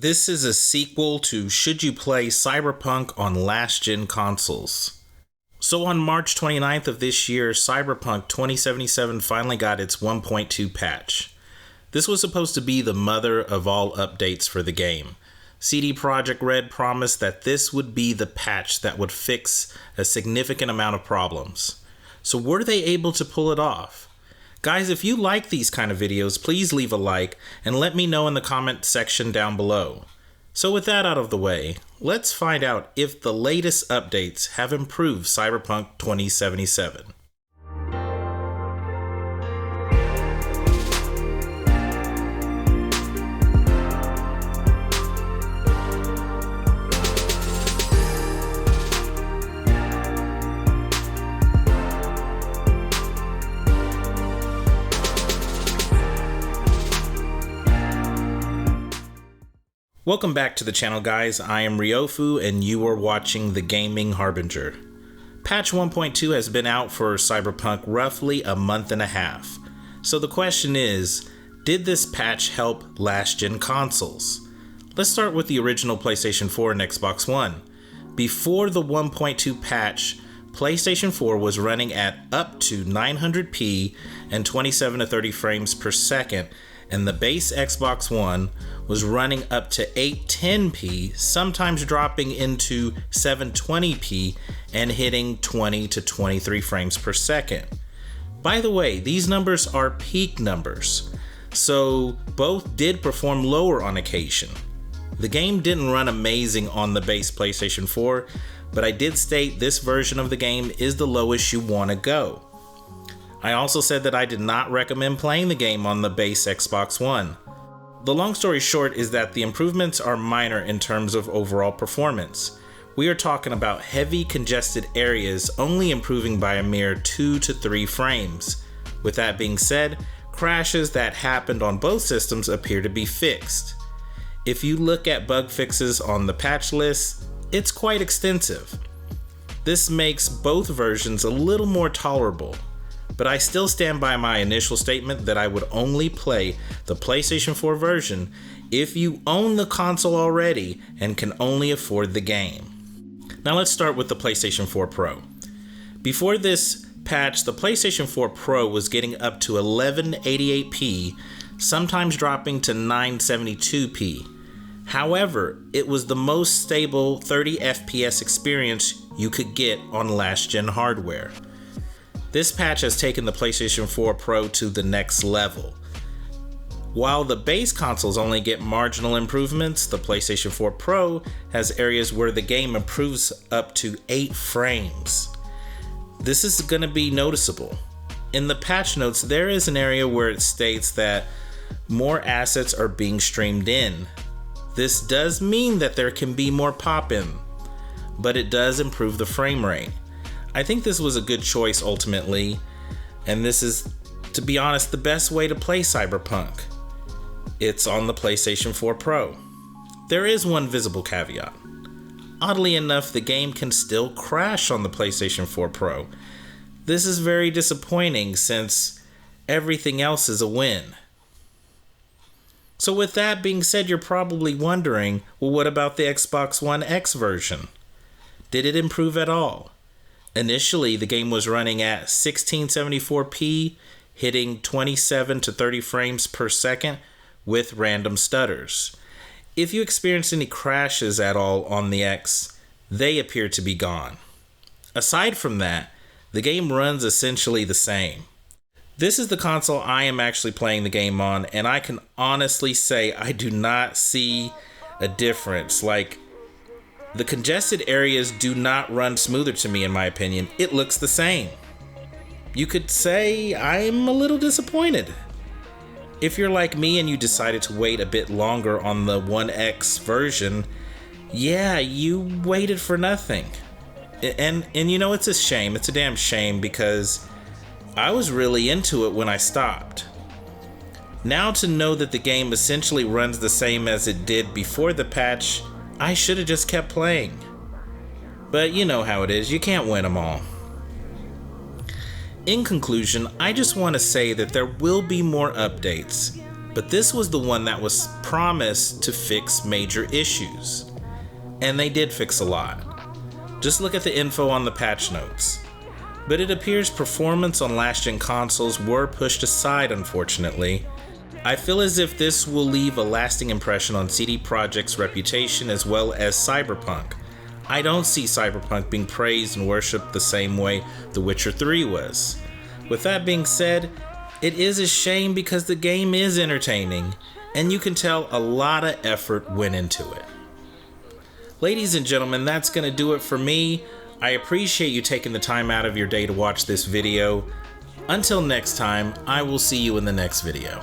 This is a sequel to Should You Play Cyberpunk on last-gen consoles. So on March 29th of this year, Cyberpunk 2077 finally got its 1.2 patch. This was supposed to be the mother of all updates for the game. CD Projekt Red promised that this would be the patch that would fix a significant amount of problems. So were they able to pull it off? Guys, if you like these kind of videos, please leave a like and let me know in the comment section down below. So with that out of the way, let's find out if the latest updates have improved Cyberpunk 2077. Welcome back to the channel, guys. I am Ryofu and you are watching The Gaming Harbinger. Patch 1.2 has been out for Cyberpunk roughly a month and a half. So the question is, did this patch help last-gen consoles? Let's start with the original PlayStation 4 and Xbox One. Before the 1.2 patch, PlayStation 4 was running at up to 900p and 27 to 30 frames per second, and the base Xbox One was running up to 810p, sometimes dropping into 720p and hitting 20 to 23 frames per second. By the way, these numbers are peak numbers, so both did perform lower on occasion. The game didn't run amazing on the base PlayStation 4, but I did state this version of the game is the lowest you want to go. I also said that I did not recommend playing the game on the base Xbox One. The long story short is that the improvements are minor in terms of overall performance. We are talking about heavy congested areas only improving by a mere 2 to 3 frames. With that being said, crashes that happened on both systems appear to be fixed. If you look at bug fixes on the patch list, it's quite extensive. This makes both versions a little more tolerable. But I still stand by my initial statement that I would only play the PlayStation 4 version if you own the console already and can only afford the game. Now let's start with the PlayStation 4 Pro. Before this patch, the PlayStation 4 Pro was getting up to 1188p, sometimes dropping to 972p. However, it was the most stable 30 FPS experience you could get on last-gen hardware. This patch has taken the PlayStation 4 Pro to the next level. While the base consoles only get marginal improvements, the PlayStation 4 Pro has areas where the game improves up to 8 frames. This is going to be noticeable. In the patch notes, there is an area where it states that more assets are being streamed in. This does mean that there can be more pop-in, but it does improve the frame rate. I think this was a good choice ultimately, and this is, to be honest, the best way to play Cyberpunk. It's on the PlayStation 4 Pro. There is one visible caveat. Oddly enough, the game can still crash on the PlayStation 4 Pro. This is very disappointing since everything else is a win. So with that being said, you're probably wondering, well, what about the Xbox One X version? Did it improve at all? Initially, the game was running at 1674p, hitting 27 to 30 frames per second with random stutters. If you experienced any crashes at all on the X, they appear to be gone. Aside from that, the game runs essentially the same. This is the console I am actually playing the game on, and I can honestly say I do not see a difference. The congested areas do not run smoother to me in my opinion. It looks the same. You could say I'm a little disappointed. If you're like me and you decided to wait a bit longer on the 1X version, yeah, you waited for nothing. And you know, it's a shame. It's a damn shame because I was really into it when I stopped. Now to know that the game essentially runs the same as it did before the patch, I should have just kept playing. But you know how it is, you can't win them all. In conclusion, I just want to say that there will be more updates, but this was the one that was promised to fix major issues. And they did fix a lot. Just look at the info on the patch notes. But it appears performance on last-gen consoles were pushed aside, unfortunately. I feel as if this will leave a lasting impression on CD Projekt's reputation as well as Cyberpunk. I don't see Cyberpunk being praised and worshipped the same way The Witcher 3 was. With that being said, it is a shame because the game is entertaining, and you can tell a lot of effort went into it. Ladies and gentlemen, that's going to do it for me. I appreciate you taking the time out of your day to watch this video. Until next time, I will see you in the next video.